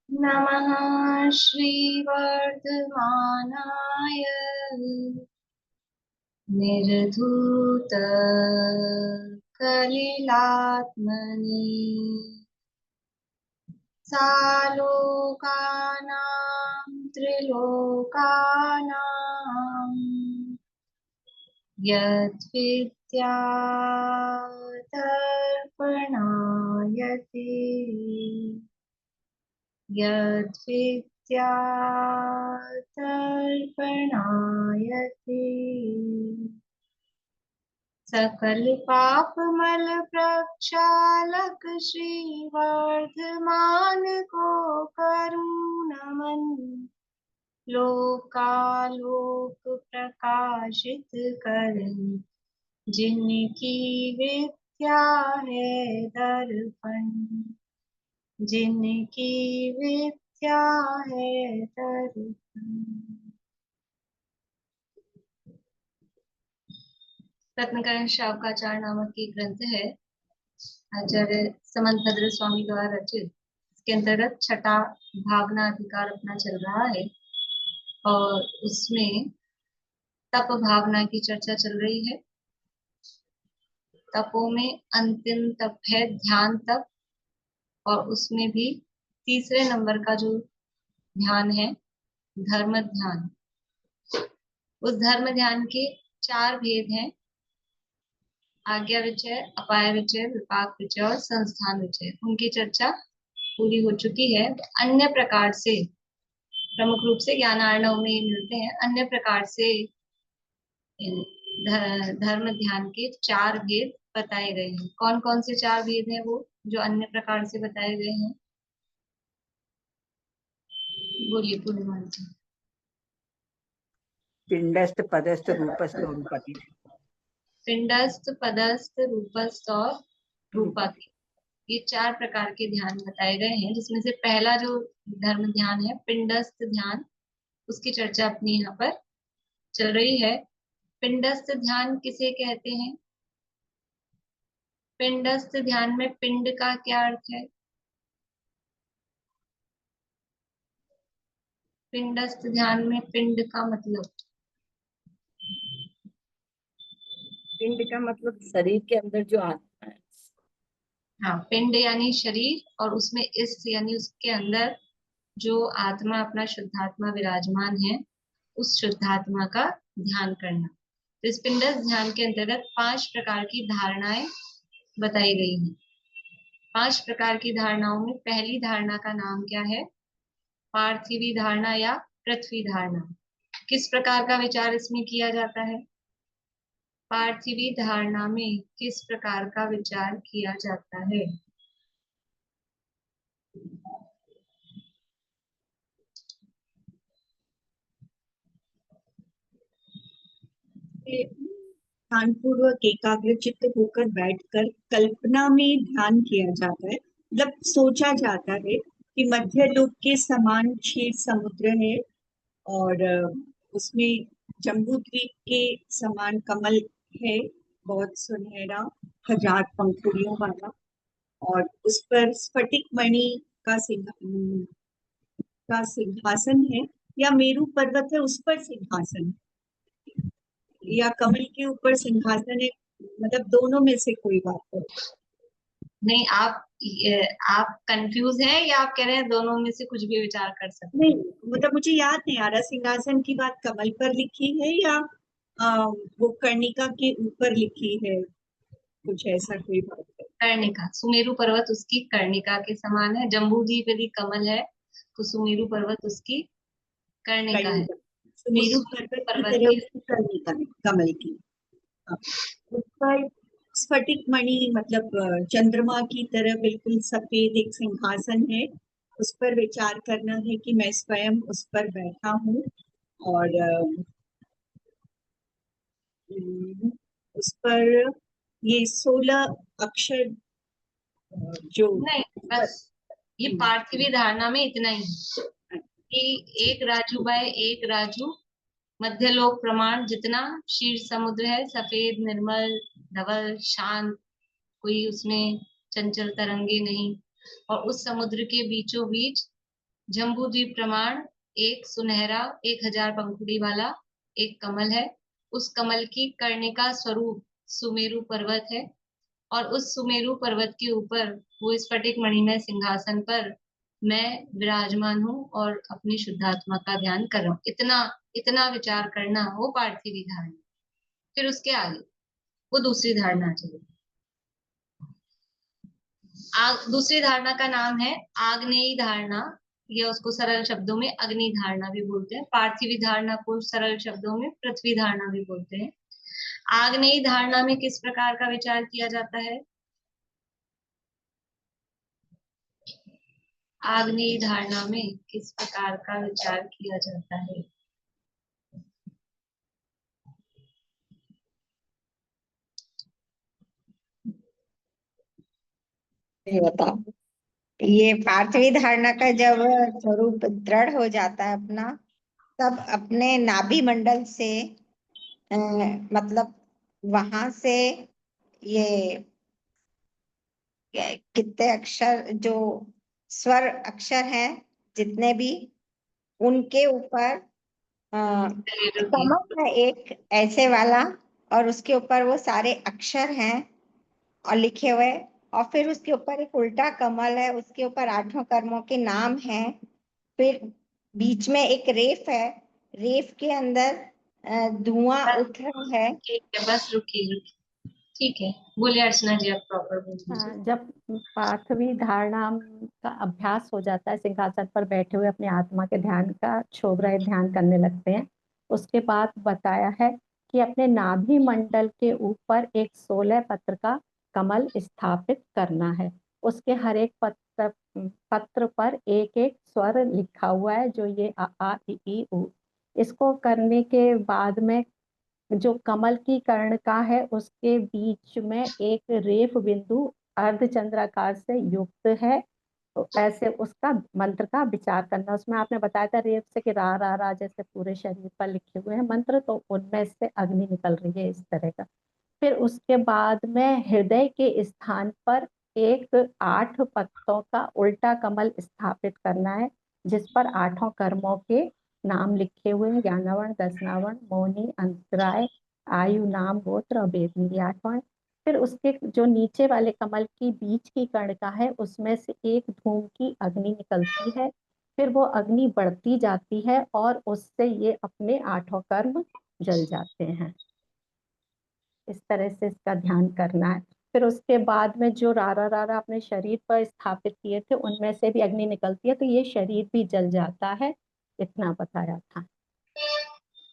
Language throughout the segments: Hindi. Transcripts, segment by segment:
नमः श्रीवर्धमानाय निर्धूत कलिलात्मने सालोकानां त्रिलोकानां यद्विद्यादर्पणायते यद्विद्यादर्पणायते सकल पापमल प्रक्षालक श्रीवर्धमान को करूं नमन लोकालोक प्रकाशित करें जिनकी विद्या है दर्पण जिनकी विद्या है दर्पण। रत्नकरण शावकाचार्य नामक एक ग्रंथ है, आचार्य समंतभद्र स्वामी द्वारा रचित। इसके अंतर्गत छठा भावना अधिकार अपना चल रहा है और उसमें तप भावना की चर्चा चल रही है। तपों में अंतिम तप है ध्यान तप, और उसमें भी तीसरे नंबर का जो ध्यान है धर्म ध्यान। उस धर्म ध्यान के 4 भेद हैं, आज्ञा विचय, अपाय विचय, विपाक विचय और संस्थान विचय। उनकी चर्चा पूरी हो चुकी है। अन्य प्रकार से, प्रमुख रूप से ज्ञानार्णव में मिलते हैं, अन्य प्रकार से धर्म ध्यान के 4 भेद बताए गए हैं। कौन कौन से 4 भेद हैं वो जो अन्य प्रकार से बताए गए हैं? बोलिए पूर्णिमा जी। पिंडस्थ, पदस्थ, रूपस्थ और रूपातीत। पिंडस्थ, पदस्थ, रूपस्थ और रूपातीत, ये 4 प्रकार के ध्यान बताए गए हैं, जिसमें से पहला जो धर्म ध्यान है पिंडस्थ ध्यान, उसकी चर्चा अपनी यहाँ पर चल रही है। पिंडस्थ ध्यान किसे कहते हैं? पिंडस्थ ध्यान में पिंड का क्या अर्थ है? पिंडस्थ ध्यान में पिंड का मतलब? पिंड का मतलब शरीर के अंदर जो आत्मा है। हाँ, पिंड यानी शरीर, और उसमें इस यानी उसके अंदर जो आत्मा, अपना शुद्धात्मा विराजमान है, उस शुद्धात्मा का ध्यान करना। तो इस पिंडस्थ ध्यान के अंतर्गत 5 प्रकार की धारणाएं बताई गई हैं। 5 प्रकार की धारणाओं में पहली धारणा का नाम क्या है? पार्थिवी धारणा या पृथ्वी धारणा। किस प्रकार का विचार इसमें किया जाता है? पार्थिवी धारणा में किस प्रकार का विचार किया जाता है? ध्यानपूर्वक एकाग्र चित्त होकर बैठकर कल्पना में ध्यान किया जाता है। मतलब सोचा जाता है कि मध्य लोक के समान क्षीर समुद्र है और उसमें जम्बू द्वीप के समान कमल है, बहुत सुनहरा, 1000 पंखुड़ियों वाला, और उस पर स्फटिक मणि का सिंहासन है, या मेरू पर्वत है उस पर सिंहासन, या कमल के ऊपर सिंहासन है। मतलब दोनों में से कोई बात है। नहीं, आप कंफ्यूज हैं या आप कह रहे हैं दोनों में से कुछ भी विचार कर सकते हैं? नहीं, मतलब मुझे याद नहीं आ रहा सिंहासन की बात कमल पर लिखी है या वो कर्णिका के ऊपर लिखी है, कुछ ऐसा कोई बात है। कर्णिका, सुमेरु पर्वत उसकी कर्णिका के समान है। जम्बू द्वीप यदि कमल है तो सुमेरु पर्वत उसकी कर्णिका है। सुमेरु उस पर्वत की पर्वत तरह के उसकी कर्णिका है, कमल की। हाँ। उस पर स्फटिक मणि मतलब चंद्रमा की तरह बिल्कुल सफेद एक सिंहासन है, उस पर विचार करना है कि मैं स्वयं उस पर बैठा हूँ, और उस पर ये 16 अक्षर जो नहीं, बस ये पार्थिवी धारणा में इतना ही है कि एक राजू बाय एक राजू, मध्यलोक प्रमाण जितना क्षीर समुद्र है, सफेद, निर्मल, धवल, शांत, कोई उसमें चंचल तरंगे नहीं, और उस समुद्र के बीचों बीच जम्बू द्वीप प्रमाण एक सुनहरा 1000 पंखुड़ी वाला एक कमल है। उस कमल की कर्णिका स्वरूप सुमेरु पर्वत है, और उस सुमेरु पर्वत के ऊपर वो स्फटिक मणिमय सिंहासन पर मैं विराजमान हूँ और अपनी शुद्धात्मा का ध्यान कर रहा हूँ। इतना इतना विचार करना वो पार्थिवी धारणा। फिर उसके आगे वो दूसरी धारणा चलेगी। दूसरी धारणा का नाम है आग्नेयी धारणा, या उसको सरल शब्दों में अग्नि धारणा भी बोलते हैं। पार्थिवी धारणा को सरल शब्दों में पृथ्वी धारणा भी बोलते हैं। आग्नेयी धारणा में किस प्रकार का विचार किया जाता है? आग्नेयी धारणा में किस प्रकार का विचार किया जाता है? ये बताओ। ये पार्थवी धारणा का जब स्वरूप दृढ़ हो जाता है अपना, तब अपने नाभि मंडल से मतलब वहां से ये कितने अक्षर जो स्वर अक्षर हैं जितने भी, उनके ऊपर कमल है एक ऐसे वाला, और उसके ऊपर वो सारे अक्षर हैं और लिखे हुए, और फिर उसके ऊपर एक उल्टा कमल है, उसके ऊपर 8 कर्मों के नाम हैं। फिर बीच में एक रेफ है, रेफ के अंदर धुआं उठ रहा है। ठीक है, बस रुकिए। ठीक है, बोलिए अर्चना जी, आप प्रॉपर बोलिए। जब पार्थवी धारणा का अभ्यास हो जाता है, सिंहासन पर बैठे हुए अपने आत्मा के ध्यान का छोड़ रहे ध्यान करने लगते हैं, उसके बाद बताया है कि अपने नाभि मंडल के ऊपर एक 16 पत्र का कमल स्थापित करना है। उसके हर एक पत्र पर एक एक स्वर लिखा हुआ है, जो ये आ इ ई उ। इसको करने के बाद में जो कमल की कर्णिका है उसके बीच में एक रेफ बिंदु अर्धचंद्राकार से युक्त है। तो ऐसे उसका मंत्र का विचार करना। उसमें आपने बताया था रेफ से कि रा जैसे पूरे शरीर पर लिखे हुए हैं मंत्र, तो उनमें से अग्नि निकल रही है इस तरह का। फिर उसके बाद में हृदय के स्थान पर एक 8 पत्तों का उल्टा कमल स्थापित करना है, जिस पर 8 कर्मों के नाम लिखे हुए हैं, ज्ञानावर्ण, दशनावर्ण, मौनी, अंतराय, आयु, नाम, गोत्र और वेद, ये 8 हैं। फिर उसके जो नीचे वाले कमल की बीच की कर्णिका है, उसमें से एक धूम की अग्नि निकलती है। फिर वो अग्नि बढ़ती जाती है और उससे ये अपने 8 कर्म जल जाते हैं। इस तरह से इसका ध्यान करना है। फिर उसके बाद में जो रारा अपने शरीर पर स्थापित किए थे, उनमें से भी अग्नि निकलती है, तो ये शरीर भी जल जाता है। इतना बताया था।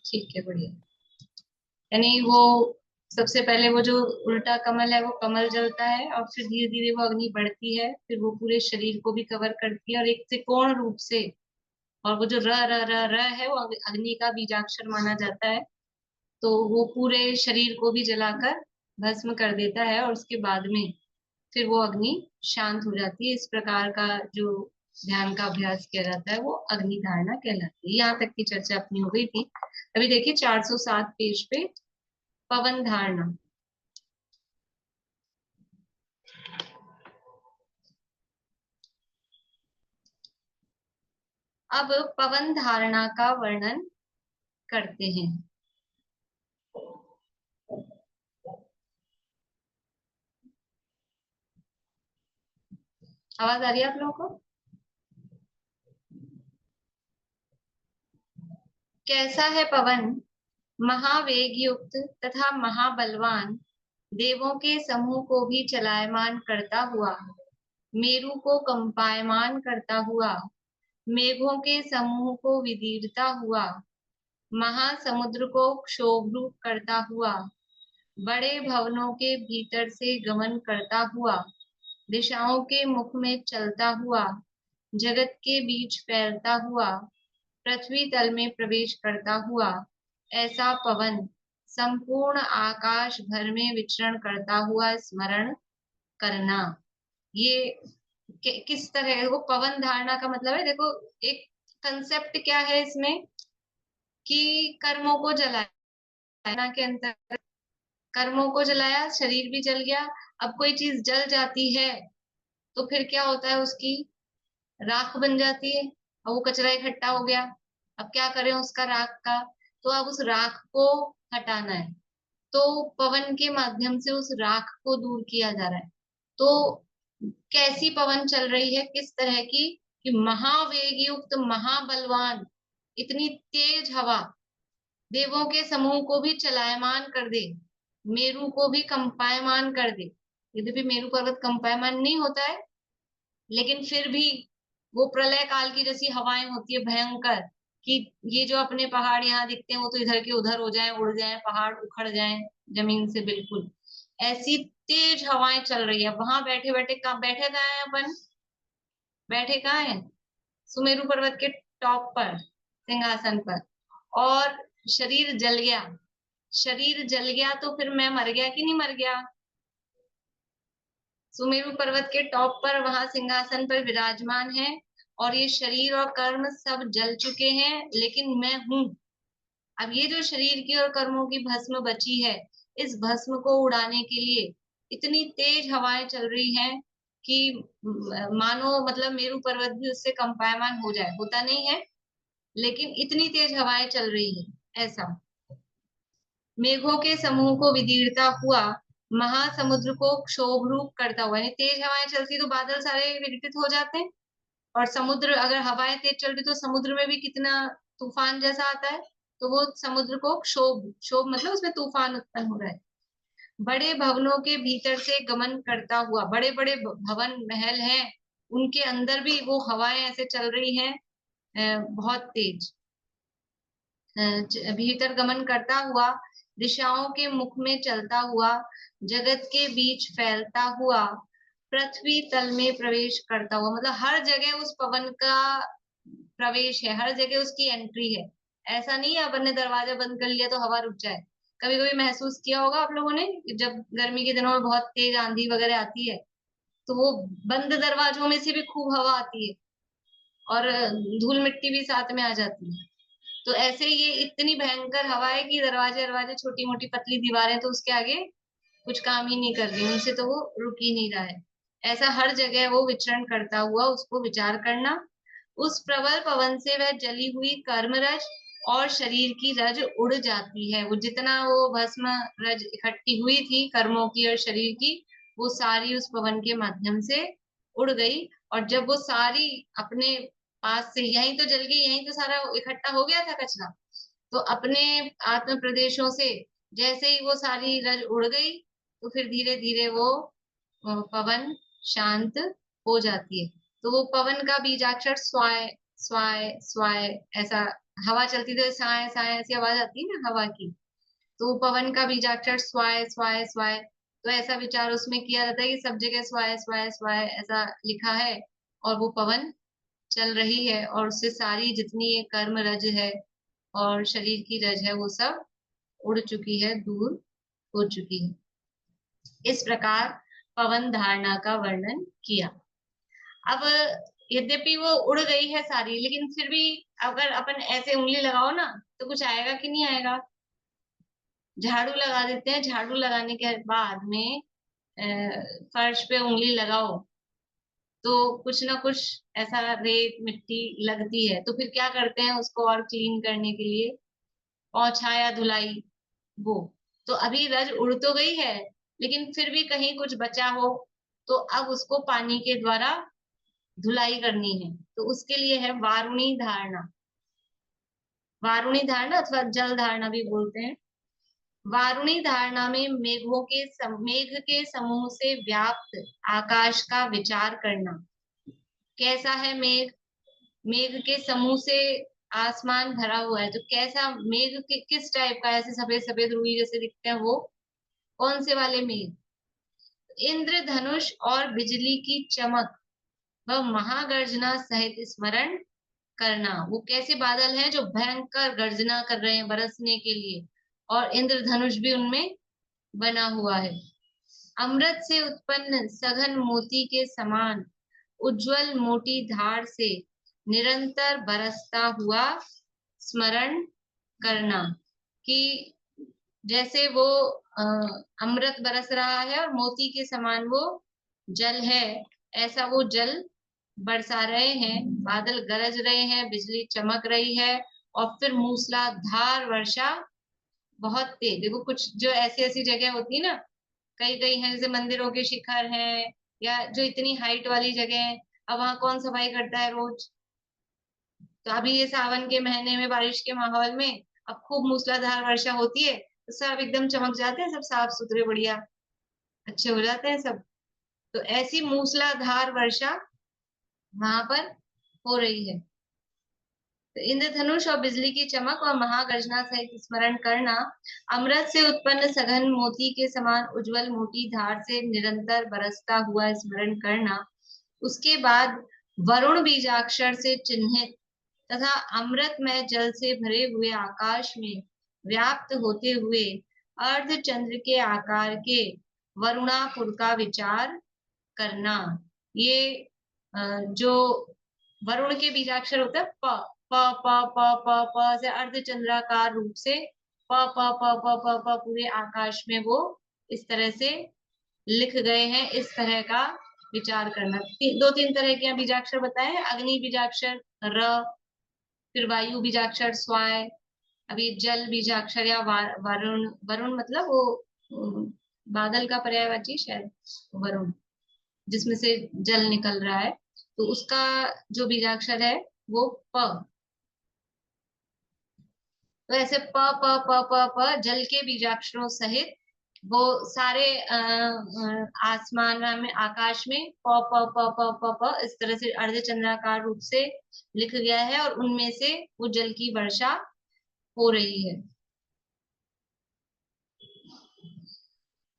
ठीक है, बढ़िया। यानी वो सबसे पहले वो जो उल्टा कमल है वो कमल जलता है, और फिर धीरे धीरे वो अग्नि बढ़ती है, फिर वो पूरे शरीर को भी कवर करती है, और एक त्रिकोण रूप से। और वो जो र र र र है वो अग्नि का बीजाक्षर माना जाता है, तो वो पूरे शरीर को भी जलाकर भस्म कर देता है, और उसके बाद में फिर वो अग्नि शांत हो जाती है। इस प्रकार का जो ध्यान का अभ्यास किया जाता है वो अग्नि धारणा कहलाती है। यहाँ तक की चर्चा अपनी हो गई थी। अभी देखिए 407 पेज पे पवन धारणा। अब पवन धारणा का वर्णन करते हैं। आवाज आ रही है आप लोगों को? कैसा है पवन? महावेग युक्त तथा महाबलवान, देवों के समूह को भी चलायमान करता हुआ, मेरु को कंपायमान करता हुआ, मेघों के समूह को विदीरता हुआ, महासमुद्र को क्षोभरूप करता हुआ, बड़े भवनों के भीतर से गमन करता हुआ, दिशाओं के मुख में चलता हुआ, जगत के बीच फैलता हुआ, पृथ्वी तल में प्रवेश करता हुआ, ऐसा पवन संपूर्ण आकाश भर में विचरण करता हुआ स्मरण करना। ये किस तरह वो पवन धारणा का मतलब है? देखो, एक कंसेप्ट क्या है इसमें कि कर्मों को जलाया के अंतर्गत, कर्मों को जलाया, शरीर भी जल गया। अब कोई चीज जल जाती है तो फिर क्या होता है, उसकी राख बन जाती है और वो कचरा इकट्ठा हो गया। अब क्या करें उसका, राख का, तो अब उस राख को हटाना है, तो पवन के माध्यम से उस राख को दूर किया जा रहा है। तो कैसी पवन चल रही है, किस तरह की, कि महावेग युक्त महाबलवान, इतनी तेज हवा देवों के समूह को भी चलायमान कर दे, मेरु को भी कंपायमान कर दे। यद्यपि मेरु पर्वत कंपायमान नहीं होता है, लेकिन फिर भी वो प्रलय काल की जैसी हवाएं होती है भयंकर, कि ये जो अपने पहाड़ यहाँ दिखते हैं वो तो इधर के उधर हो जाएं, उड़ जाएं, पहाड़ उखड़ जाएं जमीन से बिल्कुल। ऐसी तेज हवाएं चल रही है। वहां बैठे बैठे, कहाँ बैठे, कहाँ है अपन, बैठे कहाँ है, सुमेरु पर्वत के टॉप पर, सिंहासन पर। और शरीर जल गया, शरीर जल गया तो फिर मैं मर गया कि नहीं मर गया। सुमेरु पर्वत के टॉप पर वहां सिंहासन पर विराजमान है, और ये शरीर और कर्म सब जल चुके हैं, लेकिन मैं हूं। अब ये जो शरीर की और कर्मों की भस्म बची है, इस भस्म को उड़ाने के लिए इतनी तेज हवाएं चल रही हैं कि मानो मतलब मेरु पर्वत भी उससे कंपायमान हो जाए, होता नहीं है, लेकिन इतनी तेज हवाएं चल रही है ऐसा। मेघों के समूह को विदीर्णता हुआ, महासमुद्र को क्षोभ रूप करता हुआ, यानी तेज हवाएं चलती तो बादल सारे विघटित हो जाते हैं, और समुद्र, अगर हवाएं तेज चल रही तो समुद्र में भी कितना तूफान जैसा आता है, तो वो समुद्र को क्षोभ, क्षोभ मतलब उसमें तूफान उत्पन्न हो रहा है। बड़े भवनों के भीतर से गमन करता हुआ, बड़े बड़े भवन महल हैं, उनके अंदर भी वो हवाएं ऐसे चल रही हैं बहुत तेज, भीतर गमन करता हुआ, दिशाओं के मुख में चलता हुआ, जगत के बीच फैलता हुआ, पृथ्वी तल में प्रवेश करता हुआ, मतलब हर जगह उस पवन का प्रवेश है, हर जगह उसकी एंट्री है। ऐसा नहीं है अपन ने दरवाजा बंद कर लिया तो हवा रुक जाए। कभी कभी महसूस किया होगा आप लोगों ने, जब गर्मी के दिनों में बहुत तेज आंधी वगैरह आती है, तो वो बंद दरवाजों में से भी खूब हवा आती है, और धूल मिट्टी भी साथ में आ जाती है। तो ऐसे ये इतनी भयंकर हवा है कि दरवाजे दरवाजे, छोटी मोटी पतली दीवारें तो उसके आगे कुछ काम ही नहीं कर रही, उनसे तो वो रुक ही नहीं रहा है। ऐसा हर जगह वो विचरण करता हुआ, उसको विचार करना। उस प्रबल पवन से वह जली हुई कर्म रज और शरीर की रज उड़ जाती है। वो जितना वो भस्म रज इकट्ठी हुई थी कर्मों की और शरीर की, वो सारी उस पवन के माध्यम से उड़ गई। और जब वो सारी अपने पास से, यहीं तो जल गई, यहीं तो सारा इकट्ठा हो गया था कचरा, तो अपने आत्म प्रदेशों से जैसे ही वो सारी रज उड़ गई, तो फिर धीरे धीरे वो पवन शांत हो जाती है। तो वो पवन का बीजाक्षर स्वाय स्वाय स्वाय, ऐसा हवा चलती तो साय साय ऐसी आवाज आती है ना हवा की, तो वो पवन का बीजाक्षर स्वाय स्वाय स्वाय। तो ऐसा विचार उसमें किया जाता है कि सब जगह स्वाय स्वाय स्वाय ऐसा लिखा है, और वो पवन चल रही है, और उससे सारी जितनी ये कर्म रज है और शरीर की रज है वो सब उड़ चुकी है, दूर हो चुकी है। इस प्रकार पवन धारणा का वर्णन किया। अब यद्यपि वो उड़ गई है सारी, लेकिन फिर भी अगर अपन ऐसे उंगली लगाओ ना, तो कुछ आएगा कि नहीं आएगा। झाड़ू लगा देते हैं, झाड़ू लगाने के बाद में फर्श पे उंगली लगाओ तो कुछ ना कुछ ऐसा रेत मिट्टी लगती है, तो फिर क्या करते हैं उसको और क्लीन करने के लिए, पोंछा या धुलाई, वो। तो अभी रज उड़ तो गई है, लेकिन फिर भी कहीं कुछ बचा हो, तो अब उसको पानी के द्वारा धुलाई करनी है, तो उसके लिए है वारुणी धारणा। वारुणी धारणा अथवा जल धारणा भी बोलते हैं। वारुणी धारणा में मेघ के समूह से व्याप्त आकाश का विचार करना। कैसा है मेघ, मेघ के समूह से आसमान भरा हुआ है, तो कैसा मेघ किस टाइप का, ऐसे सफेद सफेद रुई जैसे दिखते हैं, वो कौन से वाले मेघ। इंद्रधनुष और बिजली की चमक व महागर्जना सहित स्मरण करना। वो कैसे बादल हैं जो भयंकर गर्जना कर रहे हैं बरसने के लिए, और इंद्रधनुष भी उनमें बना हुआ है। अमृत से उत्पन्न सघन मोती के समान उज्जवल मोटी धार से निरंतर बरसता हुआ स्मरण करना, कि जैसे वो अमृत बरस रहा है और मोती के समान वो जल है, ऐसा वो जल बरसा रहे हैं, बादल गरज रहे हैं, बिजली चमक रही है और फिर मूसलाधार वर्षा बहुत तेज। देखो कुछ जो ऐसी ऐसी जगह होती है ना, कई कई हैं जैसे मंदिरों के शिखर हैं या जो इतनी हाइट वाली जगह है, अब वहां कौन सफाई करता है रोज। तो अभी ये सावन के महीने में बारिश के माहौल में अब खूब मूसलाधार वर्षा होती है तो सब एकदम चमक जाते हैं, सब साफ सुथरे बढ़िया अच्छे हो जाते हैं सब। तो ऐसी मूसलाधार वर्षा वहां पर हो रही है। तो इंद्रधनुष और बिजली की चमक और महागर्जना सहित स्मरण करना, अमृत से उत्पन्न सघन मोती के समान उज्जवल मोटी धार से निरंतर बरसता हुआ स्मरण करना, उसके बाद वरुण बीजाक्षर से चिन्हित तथा अमृतमय जल से भरे हुए आकाश में व्याप्त होते हुए अर्धचंद्र के आकार के वरुणापुर का विचार करना। ये जो वरुण के बीजाक्षर होता है प, प प प प प से अर्धचंद्राकार रूप से प प प प प प पूरे आकाश में वो इस तरह से लिख गए हैं, इस तरह का विचार करना। दो तीन तरह के यहाँ बीजाक्षर बताए हैं, अग्नि बीजाक्षर र, फिर वायु बीजाक्षर स्वाय, अभी जल बीजाक्षर या वरुण। वरुण मतलब वो बादल का पर्यायवाची शायद वरुण, जिसमें से जल निकल रहा है, तो उसका जो बीजाक्षर है वो प। तो ऐसे प प प प प जल के बीजाक्षरों सहित वो सारे आसमान में आकाश में प प प प प प इस तरह से अर्धचंद्राकार रूप से लिख गया है और उनमें से वो जल की वर्षा हो रही है।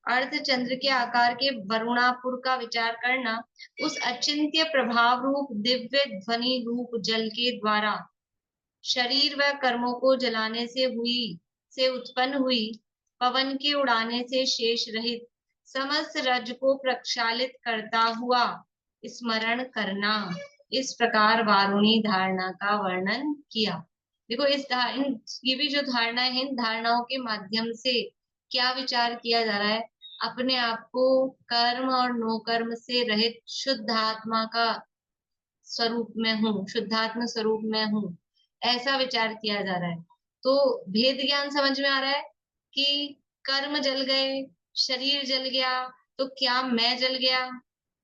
अर्धचंद्र के आकार के वरुणापुर का विचार करना, उस अचिंत्य प्रभाव रूप दिव्य ध्वनि रूप जल के द्वारा शरीर व कर्मों को जलाने से उत्पन्न हुई, पवन के उड़ाने से शेष रहित समस्त रज को प्रक्षालित करता हुआ स्मरण करना। इस प्रकार वारुणी धारणा का वर्णन किया। देखो ये भी जो धारणा है, इन धारणाओं के माध्यम से क्या विचार किया जा रहा है, अपने आप को कर्म और नो कर्म से रहित शुद्ध आत्मा का स्वरूप में हूँ, शुद्धात्म स्वरूप में हूँ, ऐसा विचार किया जा रहा है। तो भेद ज्ञान समझ में आ रहा है कि कर्म जल गए, शरीर जल गया, तो क्या मैं जल गया,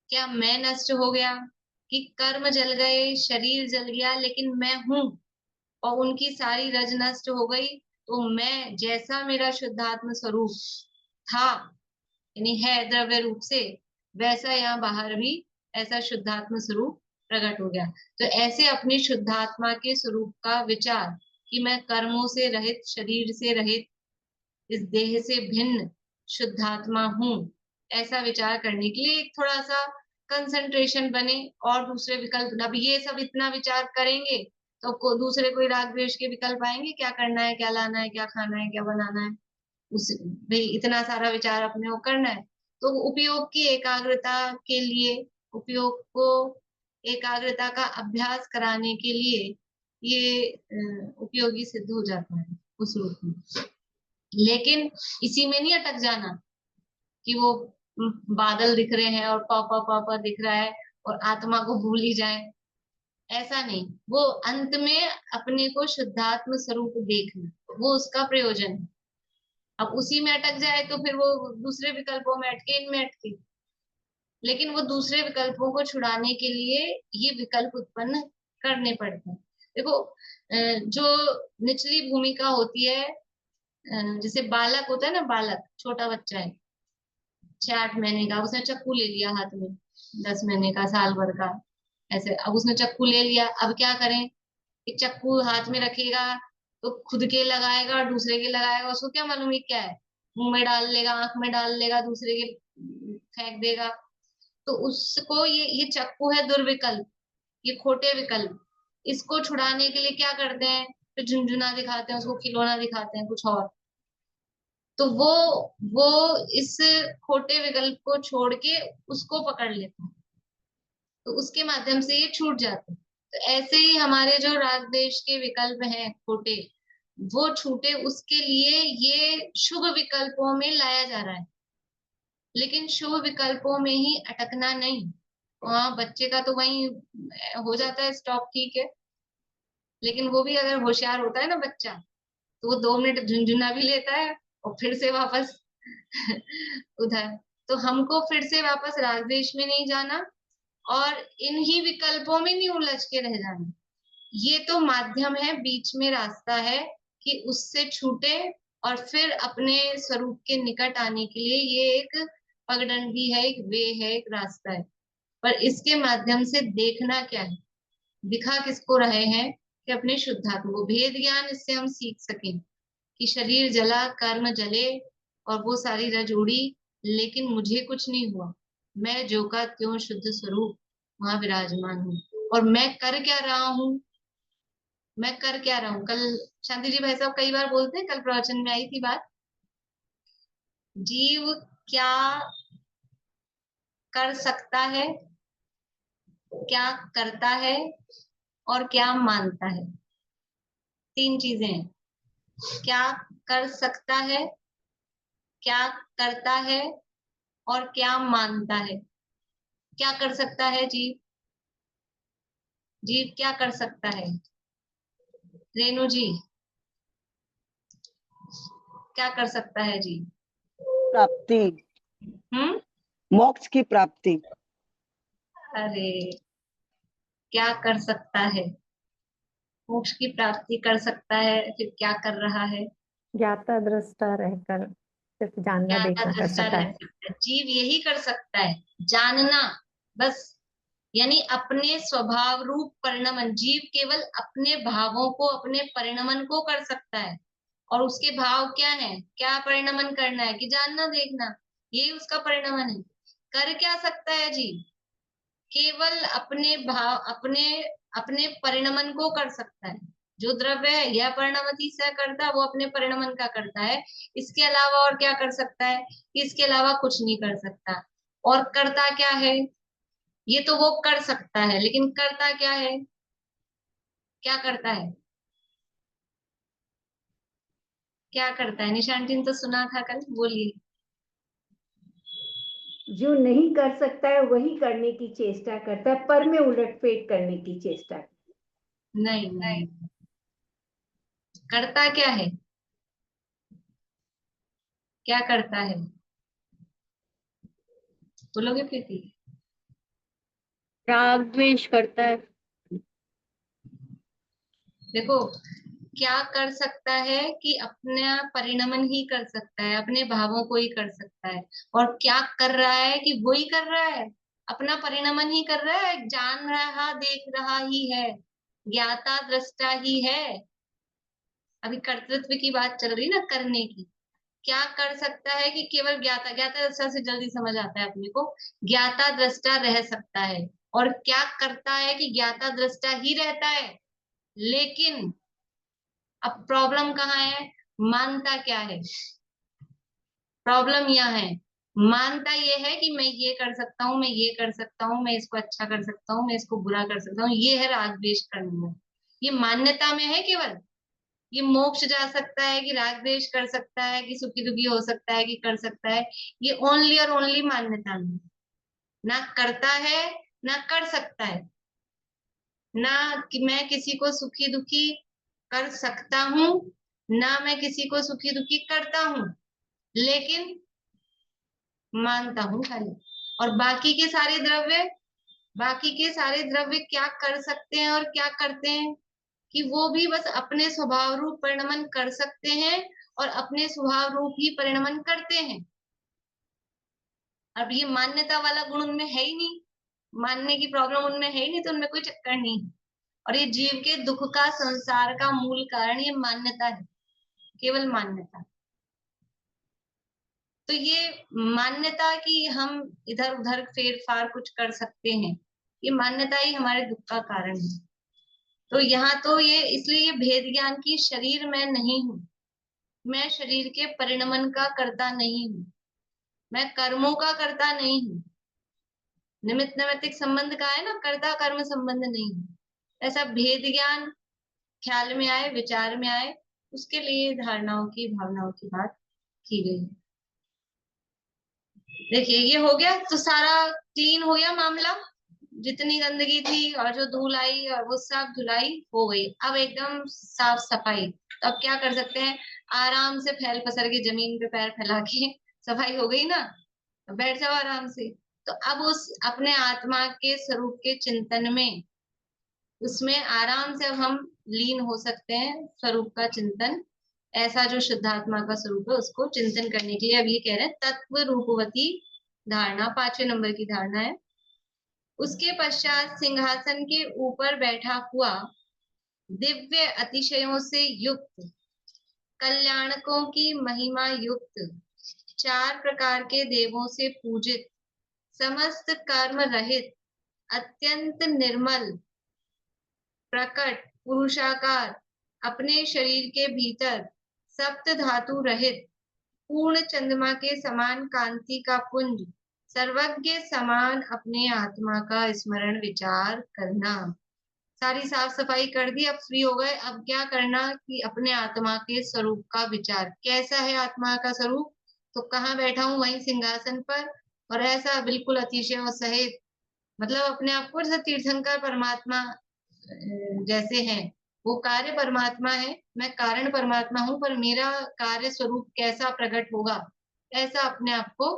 क्या मैं नष्ट हो गया, कि कर्म जल गए, शरीर जल गया, लेकिन मैं हूँ और उनकी सारी रज नष्ट हो गई। तो मैं जैसा मेरा शुद्धात्म स्वरूप था, यानी है द्रव्य रूप से, वैसा यहाँ बाहर भी ऐसा शुद्धात्म स्वरूप प्रकट हो गया। तो ऐसे अपने शुद्धात्मा के स्वरूप का विचार कि मैं कर्मों से रहित, शरीर से रहित, इस देह से भिन्न शुद्धात्मा हूँ, ऐसा विचार करने के लिए एक थोड़ा सा कंसंट्रेशन बने और दूसरे विकल्प। अब ये सब इतना विचार करेंगे तो दूसरे कोई राग द्वेष के विकल्प आएंगे, क्या करना है, क्या लाना है, क्या खाना है, क्या बनाना है, उस भाई इतना सारा विचार अपने को करना है। तो उपयोग की एकाग्रता के लिए, उपयोग को एकाग्रता का अभ्यास कराने के लिए ये उपयोगी सिद्ध हो जाता है उस रूप में। लेकिन इसी में नहीं अटक जाना कि वो बादल दिख रहे हैं और पा दिख रहा है और आत्मा को भूल ही जाए, ऐसा नहीं। वो अंत में अपने को शुद्धात्म स्वरूप देखना, वो उसका प्रयोजन है। अब उसी में अटक जाए तो फिर वो दूसरे विकल्पों में अटके, इनमें अटके। लेकिन वो दूसरे विकल्पों को छुड़ाने के लिए ये विकल्प उत्पन्न करने पड़ते हैं। देखो जो निचली भूमिका होती है, जैसे बालक होता है ना, बालक छोटा बच्चा है 6-8 महीने का, उसने चक्कू ले लिया हाथ में, 10 महीने का, साल भर का, ऐसे। अब उसने चक्कू ले लिया, अब क्या करें, एक चक्कू हाथ में रखेगा तो खुद के लगाएगा और दूसरे के लगाएगा, उसको क्या मालूम है क्या है, मुंह में डाल लेगा, आंख में डाल लेगा, दूसरे के फेंक देगा। तो उसको ये चक्कू है दुर्विकल्प, ये खोटे विकल्प। इसको छुड़ाने के लिए क्या करते हैं, तो झुंझुना दिखाते हैं, उसको खिलौना दिखाते हैं, कुछ और। तो वो इस खोटे विकल्प को छोड़ के उसको पकड़ लेता है, तो उसके माध्यम से ये छूट जाते हैं। तो ऐसे ही हमारे जो राग देश के विकल्प हैं खोटे, वो छूटे, उसके लिए ये शुभ विकल्पों में लाया जा रहा है। लेकिन शुभ विकल्पों में ही अटकना नहीं, हाँ, बच्चे का तो वही हो जाता है स्टॉप, ठीक है, लेकिन वो भी अगर होशियार होता है ना बच्चा, तो वो 2 मिनट झुंझुना भी लेता है और फिर से वापस उधर। तो हमको फिर से वापस राग द्वेष में नहीं जाना और इन्हीं विकल्पों में नहीं उलझ के रह जाना। ये तो माध्यम है, बीच में रास्ता है कि उससे छूटे और फिर अपने स्वरूप के निकट आने के लिए ये एक पगडंडी है, एक वे है, एक रास्ता है। पर इसके माध्यम से देखना क्या है, दिखा किसको रहे हैं कि अपने शुद्धात्मा को। भेद ज्ञान इससे हम सीख सकें कि शरीर जला, कर्म जले और वो सारी रज उड़ी, लेकिन मुझे कुछ नहीं हुआ। मैं जो का त्यों शुद्ध स्वरूप वहां विराजमान हूँ। और मैं कर क्या रहा हूँ, मैं कर क्या रहा हूँ। कल शांति जी भाई साहब कई बार बोलते हैं, कल प्रवचन में आई थी बात, जीव क्या कर सकता है, क्या करता है और क्या मानता है। 3 चीजें हैं। क्या कर सकता है, क्या करता है और क्या मानता है। क्या कर सकता है जीव, जीव क्या कर सकता है। रेणु जी, क्या कर सकता है जीव। प्राप्ति, हम्म। मोक्ष की प्राप्ति। अरे, क्या कर सकता है, मोक्ष की प्राप्ति कर सकता है, फिर क्या कर रहा है। ज्ञाता दृष्टा रहकर सिर्फ जानना ज्ञाता देखना कर दृष्टा सकता रह है। सकता है, जीव यही कर सकता है, जानना बस। यानी अपने स्वभाव रूप परिणमन, जीव केवल अपने भावों को, अपने परिणमन को कर सकता है। और उसके भाव क्या है, क्या परिणमन करना है कि जानना देखना, यही उसका परिणमन है। कर क्या सकता है जीव, केवल अपने भाव, अपने अपने परिणमन को कर सकता है। जो द्रव्य है यह परिणमति स करता, वो अपने परिणमन का करता है। इसके अलावा और क्या कर सकता है, इसके अलावा कुछ नहीं कर सकता। और करता क्या है, ये तो वो कर सकता है, लेकिन करता क्या है, क्या करता है, क्या करता है। निशांती ने तो सुना था कल, बोलिए। जो नहीं कर सकता है वही करने की चेष्टा करता है, पर में उलटफेर करने की चेष्टा। नहीं नहीं, करता क्या है, क्या करता है, बोलोगे प्रीति। राग द्वेष करता है। देखो, क्या कर सकता है कि अपना परिणमन ही कर सकता है, अपने भावों को ही कर सकता है। और क्या कर रहा है कि वो ही कर रहा है, अपना परिणमन ही कर रहा है, जान रहा देख रहा ही है, ज्ञाता दृष्टा ही है। अभी कर्तृत्व की बात चल रही ना, करने की। क्या कर सकता है कि केवल ज्ञाता, ज्ञाता दृष्टा से जल्दी समझ आता है अपने को, ज्ञाता दृष्टा रह सकता है। और क्या करता है कि ज्ञाता दृष्टा ही रहता है, लेकिन अब प्रॉब्लम कहाँ है, मानता क्या है। प्रॉब्लम यह है, मानता ये है कि मैं ये कर सकता हूँ, मैं ये कर सकता हूँ, मैं इसको अच्छा कर सकता हूँ, मैं इसको बुरा कर सकता हूँ। ये है राग द्वेष करना, ये मान्यता में है केवल। ये मोक्ष जा सकता है कि राग द्वेष कर सकता है कि सुखी दुखी हो सकता है कि कर सकता है, ये ओनली और ओनली मान्यता में। ना करता है, ना कर सकता है, ना कि मैं किसी को सुखी दुखी कर सकता हूँ, ना मैं किसी को सुखी दुखी करता हूँ, लेकिन मानता हूँ खाली। और बाकी के सारे द्रव्य, बाकी के सारे द्रव्य क्या कर सकते हैं और क्या करते हैं कि वो भी बस अपने स्वभाव रूप परिणमन कर सकते हैं और अपने स्वभाव रूप ही परिणमन करते हैं। अब ये मान्यता वाला गुण उनमें है ही नहीं, मानने की प्रॉब्लम उनमें है ही नहीं, तो उनमें कोई चक्कर नहीं। और ये जीव के दुख का, संसार का मूल कारण ये मान्यता है, केवल मान्यता। तो ये मान्यता कि हम इधर उधर फेर फार कुछ कर सकते हैं, ये मान्यता ही हमारे दुख का कारण है। तो यहाँ तो ये इसलिए ये भेद ज्ञान की, शरीर मैं नहीं हूँ, मैं शरीर के परिणमन का कर्ता नहीं हूँ, मैं कर्मों का कर्ता नहीं हूँ। निमित्त नैमित्तिक संबंध का है ना, कर्ता कर्म संबंध नहीं है। ऐसा भेद ज्ञान ख्याल में आए, विचार में आए, उसके लिए धारणाओं की, भावनाओं की बात की गई। देखिए ये हो गया, तो सारा क्लीन हो गया मामला। जितनी गंदगी थी और जो धूल आई और वो सब धुलाई हो गई, अब एकदम साफ सफाई। तो अब क्या कर सकते हैं, आराम से फैल पसर के जमीन पे पैर फैला के सफाई हो गई ना, तो बैठ जाओ आराम से। तो अब उस अपने आत्मा के स्वरूप के चिंतन में, उसमें आराम से अब हम लीन हो सकते हैं, स्वरूप का चिंतन, ऐसा जो शुद्धात्मा का स्वरूप है उसको चिंतन करने के लिए अब ये कह रहे हैं तत्व रूपवती धारणा, 5वें नंबर की धारणा है। उसके पश्चात सिंहासन के ऊपर बैठा हुआ, दिव्य अतिशयों से युक्त, कल्याणकों की महिमा युक्त, 4 प्रकार के देवों से पूजित, समस्त कर्म रहित, अत्यंत निर्मल, प्रकट पुरुषाकार, अपने शरीर के भीतर सप्त धातु रहित, पूर्ण चंद्रमा के समान कांति का पुंज, सर्वज्ञ समान अपने आत्मा का स्मरण विचार करना। सारी साफ सफाई कर दी, अब फ्री हो गए। अब क्या करना कि अपने आत्मा के स्वरूप का विचार, कैसा है आत्मा का स्वरूप, तो कहाँ बैठा हूं, वहीं सिंहासन पर, और ऐसा बिल्कुल अतिशय और सहित, मतलब अपने आप को जैसे तीर्थंकर परमात्मा जैसे हैं, वो कार्य परमात्मा है, मैं कारण परमात्मा हूं, पर मेरा कार्य स्वरूप कैसा प्रकट होगा, ऐसा अपने आप को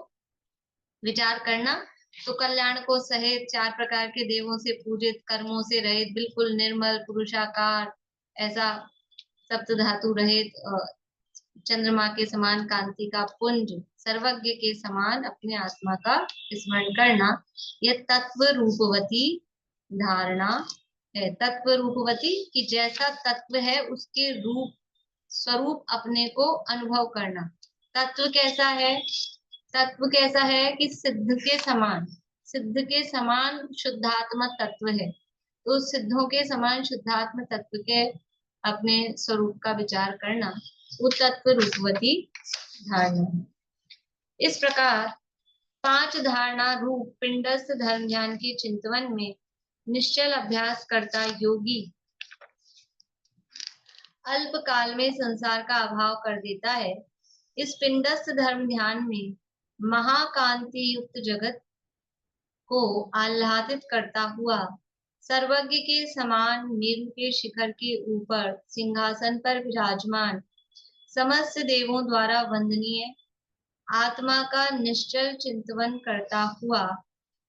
विचार करना। तो कल्याण को सहित, 4 प्रकार के देवों से पूजित, कर्मों से रहित, बिल्कुल निर्मल पुरुषाकार, ऐसा सप्त धातु रहित, चंद्रमा के समान कांति का पुंज, सर्वज्ञ के समान अपने आत्मा का स्मरण करना, यह तत्व रूपवती धारणा है। तत्व रूपवती कि जैसा तत्व है उसके रूप स्वरूप अपने को अनुभव करना। तत्व कैसा है, तत्व कैसा है कि सिद्ध के समान, सिद्ध के समान शुद्धात्मा तत्व है। तो सिद्धों के समान शुद्धात्म तत्व के अपने स्वरूप का विचार करना, वो तत्व रूपवती धारणा है। इस प्रकार 5 धारणा रूप पिंडस्थ धर्म ध्यान के चिंतवन में निश्चल अभ्यास करता योगी अल्प काल में संसार का अभाव कर देता है। इस पिंडस्थ धर्म ध्यान में महाकांति युक्त जगत को आह्लादित करता हुआ, सर्वज्ञ के समान मेरु के शिखर के ऊपर सिंहासन पर विराजमान, समस्त देवों द्वारा वंदनीय आत्मा का निश्चल चिंतन करता हुआ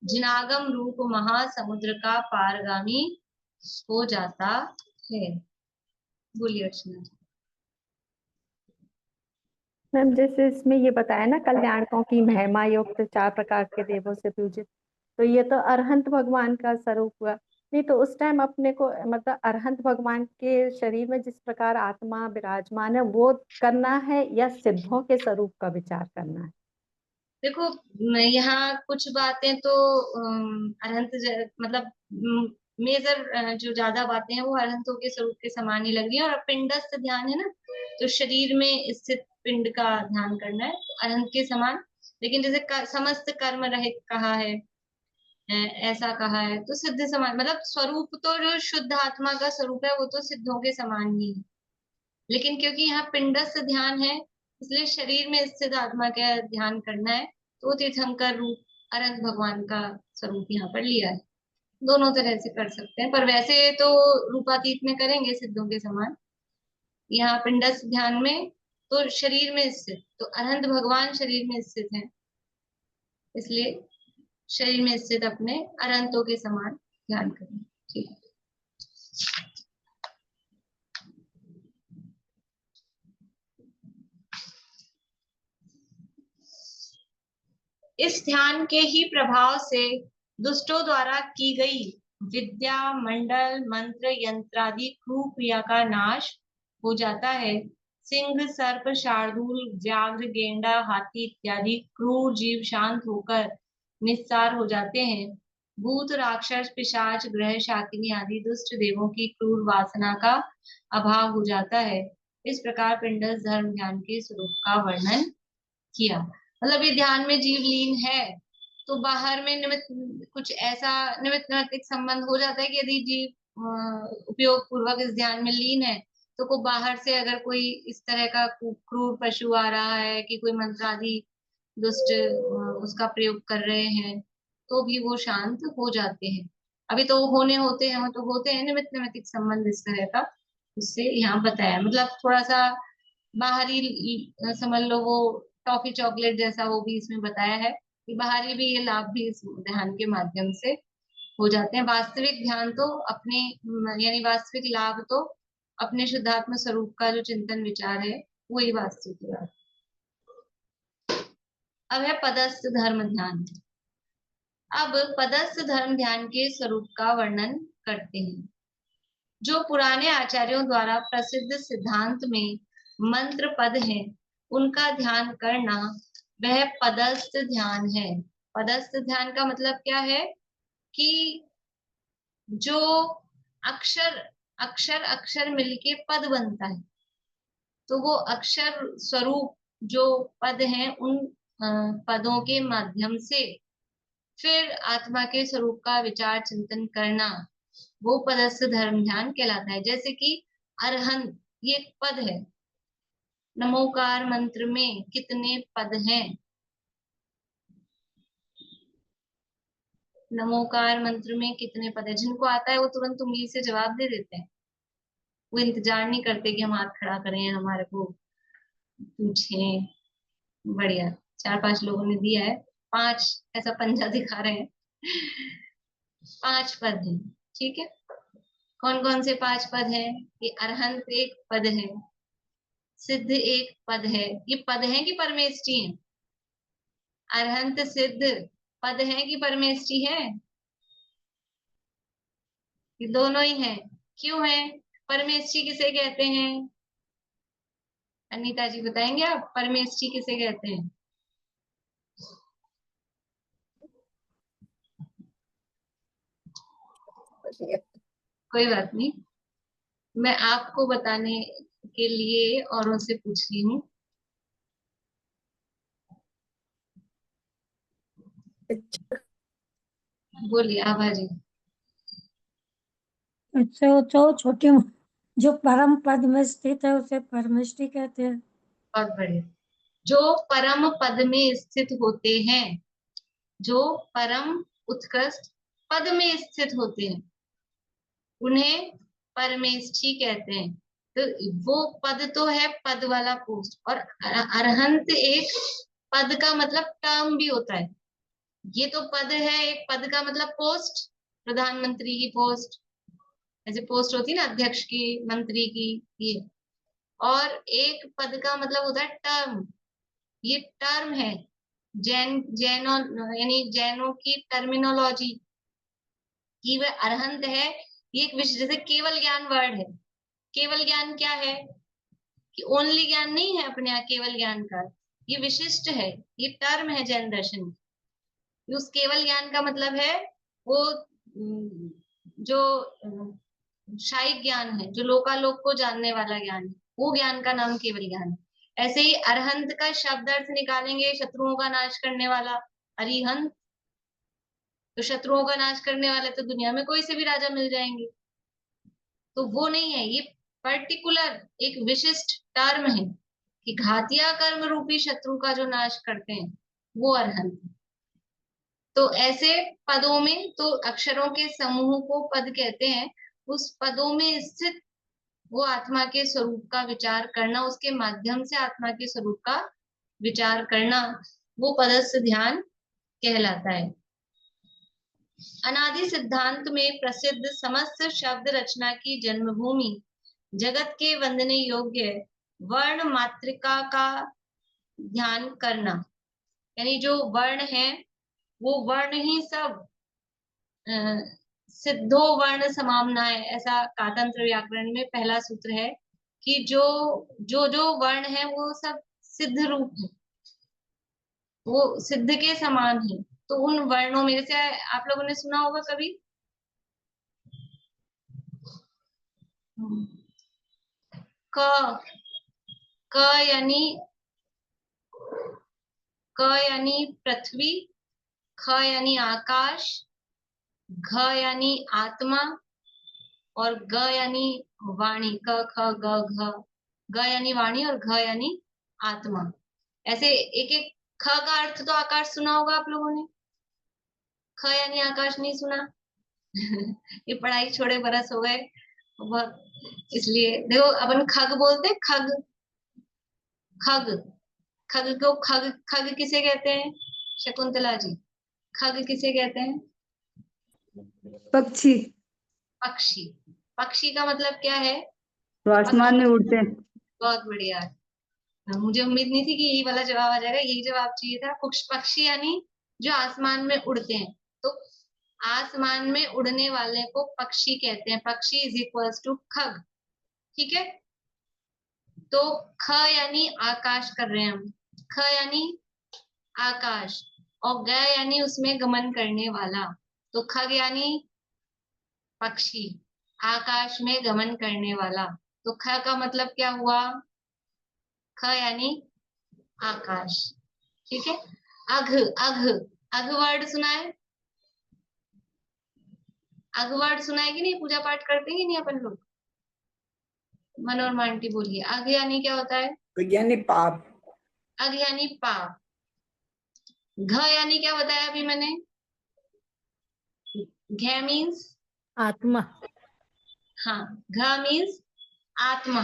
जिनागम रूप महासमुद्र का पारगामी हो जाता है। बोलिए अर्चना। मैम जैसे इसमें ये बताया ना कल्याणकों की महिमा युक्त, 4 प्रकार के देवों से पूजित, तो ये तो अरहंत भगवान का स्वरूप हुआ। नहीं तो उस टाइम अपने को मतलब अरहंत भगवान के शरीर में जिस प्रकार आत्मा विराजमान है वो करना है, या सिद्धों के स्वरूप का विचार करना है? देखो, यहाँ कुछ बातें तो अरहंत मतलब मेजर जो ज्यादा बातें हैं वो अरहंतों के स्वरूप के समान ही लग रही है। और पिंडस्थ ध्यान है ना, तो शरीर में स्थित पिंड का ध्यान करना है, तो अरहंत के समान। लेकिन जैसे समस्त कर्म रहित कहा है, ऐसा कहा है, तो सिद्ध समान, मतलब स्वरूप तो जो शुद्ध आत्मा का स्वरूप है वो तो सिद्धों के समान ही है। लेकिन क्योंकि यहाँ पिंडस्थ ध्यान है, इसलिए शरीर में स्थित आत्मा का ध्यान करना है, तो तीर्थंकर रूप अनंत भगवान का स्वरूप यहाँ पर लिया है। दोनों तरह से कर सकते हैं, पर वैसे तो रूपातीत में करेंगे सिद्धों के समान। यहाँ पिंडस्थ ध्यान में तो शरीर में स्थित, तो अनंत भगवान शरीर में स्थित है, इसलिए शरीर में स्थित अपने अनंतों के समान ध्यान करें। ठीक है। इस ध्यान के ही प्रभाव से दुष्टों द्वारा की गई विद्या, मंडल, मंत्र, यंत्रादि क्रूर क्रिया का नाश हो जाता है। सिंह, सर्प, शार्दूल, व्याघ्र, गेंडा, हाथी इत्यादि क्रूर जीव शांत होकर निस्सार हो जाते हैं। भूत, राक्षस, पिशाच, ग्रह, शाकिनी आदि दुष्ट देवों की क्रूर वासना का अभाव हो जाता है। इस प्रकार पिंडस्थ धर्म ध्यान के स्वरूप का वर्णन किया। मतलब ये ध्यान में जीव लीन है, तो बाहर में निमित्त कुछ ऐसा निमित्त नैतिक संबंध हो जाता है कि यदि जीव उपयोग पूर्वक इस ध्यान में लीन है, तो को बाहर से अगर कोई इस तरह का क्रूर पशु आ रहा है कि कोई मंत्र आदि दुष्ट उसका प्रयोग कर रहे हैं, तो भी वो शांत हो जाते हैं। अभी तो होने होते हैं, वो तो होते हैं निमित्त नैमित्तिक संबंध इस तरह का, उससे यहाँ बताया। मतलब थोड़ा सा बाहरी समझ लो, वो टॉफी चॉकलेट जैसा वो भी इसमें बताया है कि बाहरी भी ये लाभ भी इस ध्यान के माध्यम से हो जाते हैं। वास्तविक ध्यान तो अपने यानी वास्तविक लाभ तो अपने शुद्धात्म स्वरूप का जो चिंतन विचार है वही वास्तविक लाभ। अब है पदस्थ धर्म ध्यान। अब पदस्थ धर्म ध्यान के स्वरूप का वर्णन करते हैं। जो पुराने आचार्यों द्वारा प्रसिद्ध सिद्धांत में मंत्र पद हैं, उनका ध्यान करना वह पदस्थ ध्यान है। पदस्थ ध्यान का मतलब क्या है कि जो अक्षर अक्षर अक्षर मिलके पद बनता है, तो वो अक्षर स्वरूप जो पद हैं उन पदों के माध्यम से फिर आत्मा के स्वरूप का विचार चिंतन करना, वो पदस्थ धर्म ध्यान कहलाता है। जैसे कि अरहंत, ये एक पद है। नमोकार मंत्र में कितने पद हैं? नमोकार मंत्र में कितने पद है? जिनको आता है वो तुरंत उंगली से जवाब दे देते हैं, वो इंतजार नहीं करते कि हम हाथ खड़ा करें, हमारे को पूछें। बढ़िया, 4-5 लोगों ने दिया है। 5 ऐसा पंजा दिखा रहे हैं। 5 पद हैं, ठीक है। कौन कौन से 5 पद हैं? ये अरहंत एक पद है, सिद्ध एक पद है। ये पद है कि परमेष्टि है? अरहंत सिद्ध पद है कि परमेष्टि है? ये दोनों ही हैं। क्यों है? परमेष्टि किसे कहते हैं? अनीता जी बताएंगे आप, परमेष्टि किसे कहते हैं? कोई बात नहीं, मैं आपको बताने के लिए औरों से पूछ रही हूँ। बोलिए आभा जी। तो छोटी जो परम पद में स्थित है उसे परमेष्टि कहते हैं। बहुत बढ़िया। जो परम पद में स्थित होते हैं, जो परम उत्कृष्ट पद में स्थित होते हैं, उन्हें परमेष्ठी कहते हैं। तो वो पद तो है पद वाला पोस्ट, और अरहंत एक पद का मतलब टर्म भी होता है। ये तो पद है, एक पद का मतलब पोस्ट, प्रधानमंत्री की पोस्ट, ऐसे पोस्ट होती है ना अध्यक्ष की, मंत्री की, ये। और एक पद का मतलब होता है टर्म, ये टर्म है। जैनों यानी जैनों की टर्मिनोलॉजी की वह अरहंत है। ये एक विशेष, जैसे केवल ज्ञान वर्ड है। केवल ज्ञान क्या है? कि ओनली ज्ञान नहीं है अपने यहाँ केवल ज्ञान का, ये विशिष्ट है, ये टर्म है जैन दर्शन की। उस केवल ज्ञान का मतलब है वो जो शाही ज्ञान है, जो लोकालोक को जानने वाला ज्ञान है, वो ज्ञान का नाम केवल ज्ञान है। ऐसे ही अरहंत का शब्द अर्थ निकालेंगे, शत्रुओं का नाश करने वाला, अरिहंत। तो शत्रुओं का नाश करने वाले तो दुनिया में कोई से भी राजा मिल जाएंगे, तो वो नहीं है। ये पर्टिकुलर एक विशिष्ट टर्म है कि घातिया कर्म रूपी शत्रु का जो नाश करते हैं वो अरहंत। तो ऐसे पदों में तो अक्षरों के समूह को पद कहते हैं। उस पदों में स्थित वो आत्मा के स्वरूप का विचार करना, उसके माध्यम से आत्मा के स्वरूप का विचार करना, वो पदस्थ ध्यान कहलाता है। अनादि सिद्धांत में प्रसिद्ध समस्त शब्द रचना की जन्मभूमि, जगत के वंदने योग्य वर्ण मात्रिका का ध्यान करना, यानी जो वर्ण है वो वर्ण ही सब सिद्धो वर्ण समामना है, ऐसा कातंत्र व्याकरण में पहला सूत्र है कि जो जो जो वर्ण है वो सब सिद्ध रूप है, वो सिद्ध के समान है। तो उन वर्णों में जैसे आप लोगों ने सुना होगा कभी क, क यानी पृथ्वी, ख यानी आकाश, घ यानी आत्मा, और ग यानी वाणी। क ख ग घ, ग यानी वाणी और घ यानी आत्मा। ऐसे एक एक, ख का अर्थ तो आकाश सुना होगा आप लोगों ने, ख यानी आकाश नहीं सुना? ये पढ़ाई छोड़े बरस हो गए बहुत, इसलिए देखो अपन खग बोलते हैं, खग खग खग को खग खग किसे कहते हैं शकुंतला जी? खग किसे कहते हैं? पक्षी, पक्षी। पक्षी का मतलब क्या है? तो आसमान में उड़ते हैं। बहुत बढ़िया। मुझे उम्मीद नहीं थी कि यही वाला जवाब आ जाएगा, यही जवाब चाहिए था। पक्षी यानी जो आसमान में उड़ते हैं। तो आसमान में उड़ने वाले को पक्षी कहते हैं। पक्षी इज इक्वल्स टू खग। ठीक है, तो ख यानी आकाश कर रहे हैं हम। ख यानी आकाश, और ग यानी उसमें गमन करने वाला। तो खग यानी पक्षी, आकाश में गमन करने वाला। तो ख का मतलब क्या हुआ? ख यानी आकाश। ठीक है। अघ, अघ, अघ वर्ड सुना है? अघ वर्ड सुना है कि नहीं? पूजा पाठ करते हैं कि नहीं अपन लोग? मनोरमा आंटी बोलिए, अघ यानी क्या होता है? यानी पाप। अघ यानी पाप। घ यानी क्या बताया अभी मैंने? घ मीन्स आत्मा। हाँ, घ मीन्स आत्मा,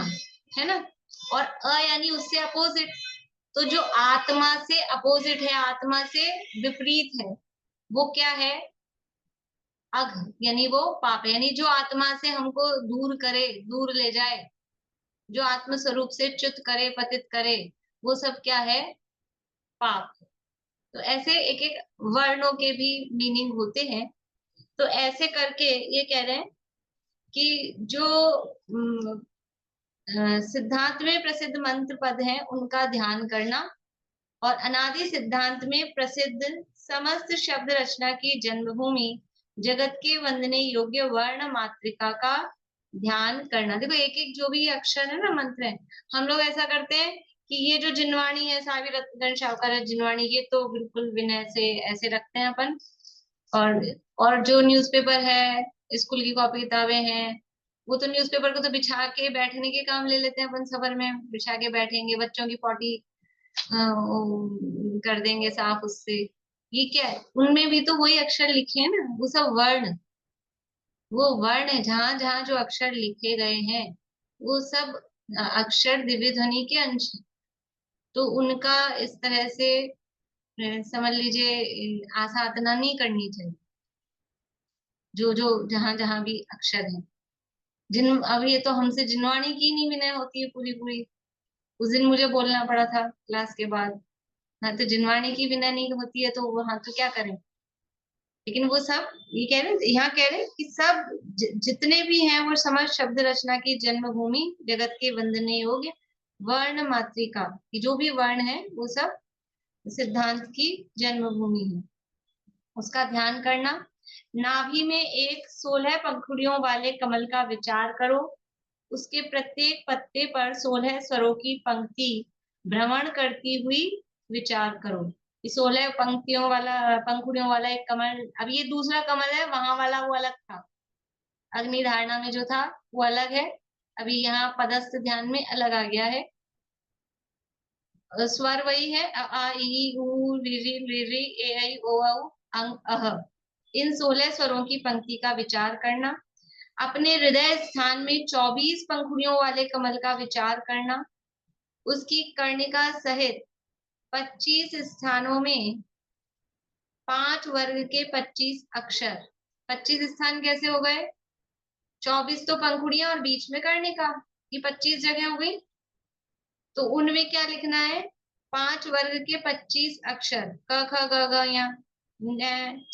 है ना। और अ यानी उससे अपोजिट। तो जो आत्मा से अपोजिट है, आत्मा से विपरीत है, वो क्या है? अघ, यानी वो पाप है। यानी जो आत्मा से हमको दूर करे, दूर ले जाए, जो आत्म स्वरूप से च्युत करे, पतित करे, वो सब क्या है? पाप। तो ऐसे एक एक वर्णों के भी मीनिंग होते हैं। तो ऐसे करके ये कह रहे हैं कि जो सिद्धांत में प्रसिद्ध मंत्र पद हैं उनका ध्यान करना, और अनादि सिद्धांत में प्रसिद्ध समस्त शब्द रचना की जन्मभूमि, जगत के वंदने योग्य वर्ण मात्रिका का ध्यान करना। देखो एक एक जो भी अक्षर है ना, मंत्र है, हम लोग ऐसा करते हैं कि ये जो जिनवाणी है, सावी रत्नगण शावकर जिनवाणी, ये तो बिल्कुल विनय से ऐसे रखते हैं अपन। और जो न्यूज़पेपर है, स्कूल की कॉपी किताबें हैं, वो तो न्यूज़पेपर को तो बिछा के बैठने के काम ले लेते हैं अपन, सफर में बिछा के बैठेंगे, बच्चों की पॉटी कर देंगे साफ उससे। ये क्या है? उनमें भी तो वही अक्षर लिखे हैं ना, वो सब वर्ण, वो वर्ण है। जहां जहां जो अक्षर लिखे गए हैं वो सब अक्षर दिव्य ध्वनि के अंश हैं। तो उनका इस तरह से समझ लीजिए आसाधना नहीं करनी चाहिए। जो जो जहां जहां भी अक्षर है, जिन अब ये तो हमसे जिनवाणी की नहीं विनय होती है पूरी पूरी। उस दिन मुझे बोलना पड़ा था क्लास के बाद, हाँ तो जिनवाणी की विनय नहीं होती है तो वो, हाँ तो क्या करें। लेकिन वो सब ये कह रहे हैं, यहाँ कह रहे हैं कि सब जितने भी हैं वो समस्त शब्द रचना की जन्मभूमि, जगत के वंदनीय योग्य वर्ण मात्रिका की जो भी वर्ण है वो सब सिद्धांत की जन्मभूमि है, उसका ध्यान करना। नाभि में एक 16 पंखुड़ियों वाले कमल का विचार करो, उसके प्रत्येक पत्ते पर 16 स्वरों की पंक्ति भ्रमण करती हुई विचार करो। 16 पंक्तियों वाला, पंखुड़ियों वाला एक कमल, अब ये दूसरा कमल है, वहां वाला वो अलग था, अग्नि धारणा में जो था वो अलग है, अभी यहाँ पदस्थ ध्यान में अलग आ गया है। स्वर वही है, अ आ ई उ रि रि रि रि ए ऐ ओ औ अंग अह। इन 16 स्वरों की पंक्ति का विचार करना। अपने हृदय स्थान में 24 पंखुड़ियों वाले कमल का विचार करना। उसकी कर्णिका सहित 25 स्थानों में 5 वर्ग के 25 अक्षर। 25 स्थान कैसे हो गए? 24 तो पंखुड़ियां और बीच में कर्णिका, ये 25 जगह हो गई। तो उनमें क्या लिखना है? 5 वर्ग के 25 अक्षर, क ख ग घ ङ न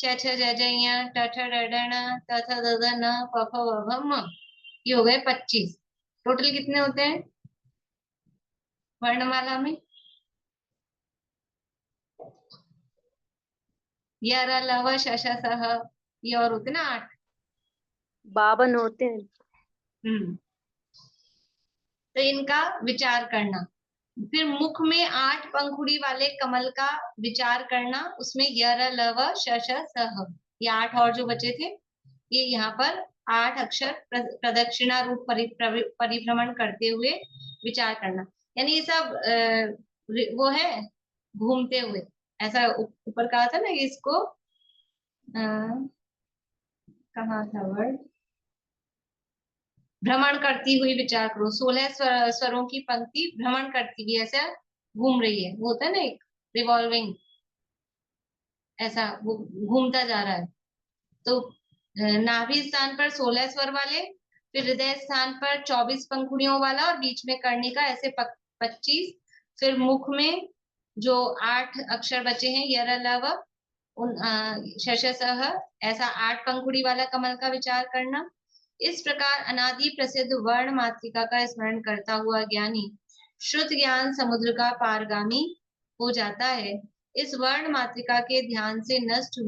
छ छ ज झ ञ ट ठ ड ढ ण त थ द ध न प फ ब भ म। ये हो गए 25। टोटल कितने होते हैं वर्णमाला में? य र ल व श श स ह, ये और होते ना 8। 52 होते हैं। हम्म, तो इनका विचार करना। फिर मुख में 8 पंखुड़ी वाले कमल का विचार करना, उसमें य र ल व श श स ह, ये 8 और जो बचे थे, ये यहाँ पर 8 अक्षर प्रदक्षिणा रूप परिभ्रमण करते हुए विचार करना। यानी ये सब वो है घूमते हुए, ऐसा ऊपर कहा था ना कि इसको कहाँ था वर्ड, भ्रमण करती हुई विचार करो। 16 स्वरों की पंक्ति भ्रमण करती हुई ऐसा घूम रही है, वो होता है ना एक रिवॉल्विंग, ऐसा वो घूमता जा रहा है। तो नाभि स्थान पर 16 स्वर वाले, फिर हृदय स्थान पर 24 पंखुड़ियों वाला और बीच में कर्णिका ऐसे 25, फिर मुख में जो 8 अक्षर बचे हैं यर लव उन शशसह ऐसा 8 पंखुड़ी वाला कमल का विचार करना। इस प्रकार अनादि प्रसिद्ध वर्ण मातृका का स्मरण करता हुआ ज्ञानी शुद्ध ज्ञान समुद्र का पारगामी हो जाता है। इस वर्ण मातृका के ध्यान से नष्ट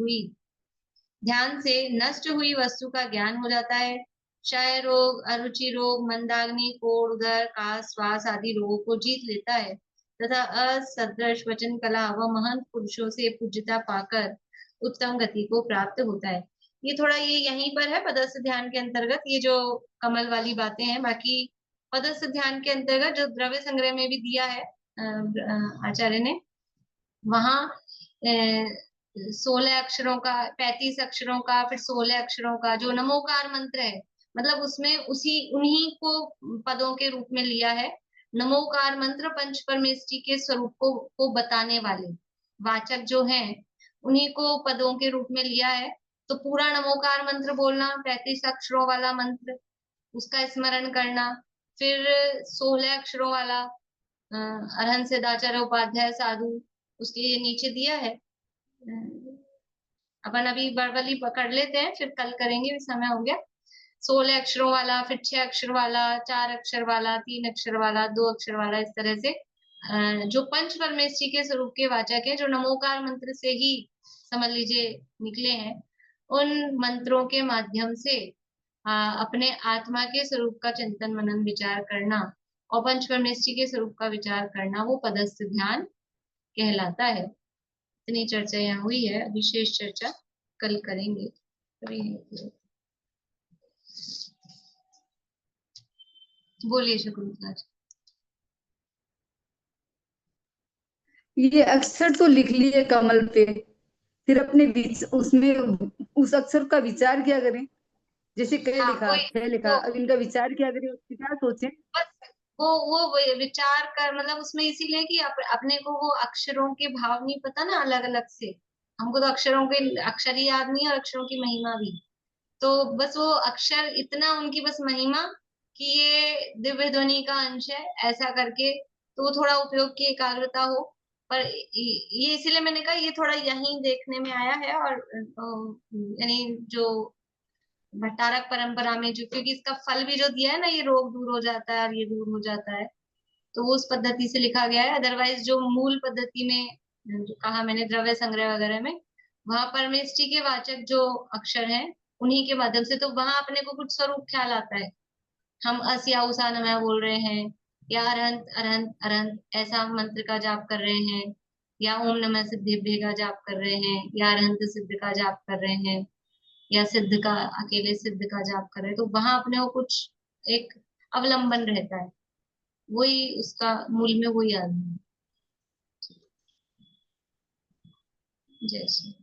हुई वस्तु का ज्ञान हो जाता है। क्षय रोग, अरुचि रोग, मंदाग्नि, कोढ़, उदर, कास, श्वास आदि रोगों को जीत लेता है तथा असदृश वचन कला व महंत पुरुषों से पूज्यता पाकर उत्तम गति को प्राप्त होता है। ये थोड़ा ये यहीं पर है पदस्थ ध्यान के अंतर्गत, ये जो कमल वाली बातें हैं। बाकी पदस्थ ध्यान के अंतर्गत जो द्रव्य संग्रह में भी दिया है आचार्य ने, वहां 16 अक्षरों का, 35 अक्षरों का, फिर 16 अक्षरों का जो नमोकार मंत्र है, मतलब उसमें उन्हीं को पदों के रूप में लिया है। नमोकार मंत्र पंच परमेष्टि के स्वरूप को बताने वाले वाचक जो हैं उन्हीं को पदों के रूप में लिया है। तो पूरा नमोकार मंत्र बोलना, 35 अक्षरों वाला मंत्र उसका स्मरण करना, फिर 16 अक्षरों वाला अरहंत सिद्धाचार्य उपाध्याय साधु, उसके नीचे दिया है। अपन अभी बर्बली पकड़ लेते हैं, फिर कल करेंगे, समय हो गया। 16 अक्षरों वाला, फिर 6 अक्षर वाला, 4 अक्षर वाला, 3 अक्षर वाला, 2 अक्षर वाला, इस तरह से जो पंच परमेष्टि के स्वरूप के वाचक है, जो नमोकार मंत्र से ही समझ लीजिए निकले हैं, उन मंत्रों के माध्यम से अपने आत्मा के स्वरूप का चिंतन मनन विचार करना और पंच परमेष्टि के स्वरूप का विचार करना, वो पदस्थ ध्यान कहलाता है। इतनी चर्चा यहाँ हुई है, विशेष चर्चा कल करेंगे। बोलिए शकुंतला जी। ये अक्षर तो लिख लिए कमल पे, फिर अपने उसमें उस अक्षर का विचार क्या करें? जैसे क लिखा, ख लिखा, अब इनका विचार क्या करें, क्या सोचें? वो विचार कर, मतलब उसमें इसीलिए कि अपने को वो अक्षरों के भाव नहीं पता ना अलग अलग से। हमको तो अक्षरों के अक्षर ही याद नहीं और अक्षरों की महिमा भी। तो बस वो अक्षर इतना उनकी बस महिमा कि ये दिव्य ध्वनि का अंश है ऐसा करके, तो वो थोड़ा उपयोग की एकाग्रता हो। पर ये इसीलिए मैंने कहा ये थोड़ा यहीं देखने में आया है। और यानी जो भट्टारक परंपरा में जो, क्योंकि इसका फल भी जो दिया है ना, ये रोग दूर हो जाता है और ये दूर हो जाता है, तो वो उस पद्धति से लिखा गया है। अदरवाइज जो मूल पद्धति में जो कहा मैंने द्रव्य संग्रह वगैरह में, वहां परमेष्टि के वाचक जो अक्षर हैं उन्हीं के माध्यम से, तो वहां अपने को कुछ स्वरूप ख्याल आता है। हम अस या उषा नमः बोल रहे हैं, या अरहंत अरहंत अरहंत ऐसा मंत्र का जाप कर रहे हैं, या ओम नमः सिद्धिभ्य का जाप कर रहे हैं, या अरहंत सिद्ध का जाप कर रहे हैं, या सिद्ध का अकेले सिद्ध का जाप कर रहे हैं, तो वहां अपने को कुछ एक अवलंबन रहता है, वही उसका मूल में वही आदमी। जय श्री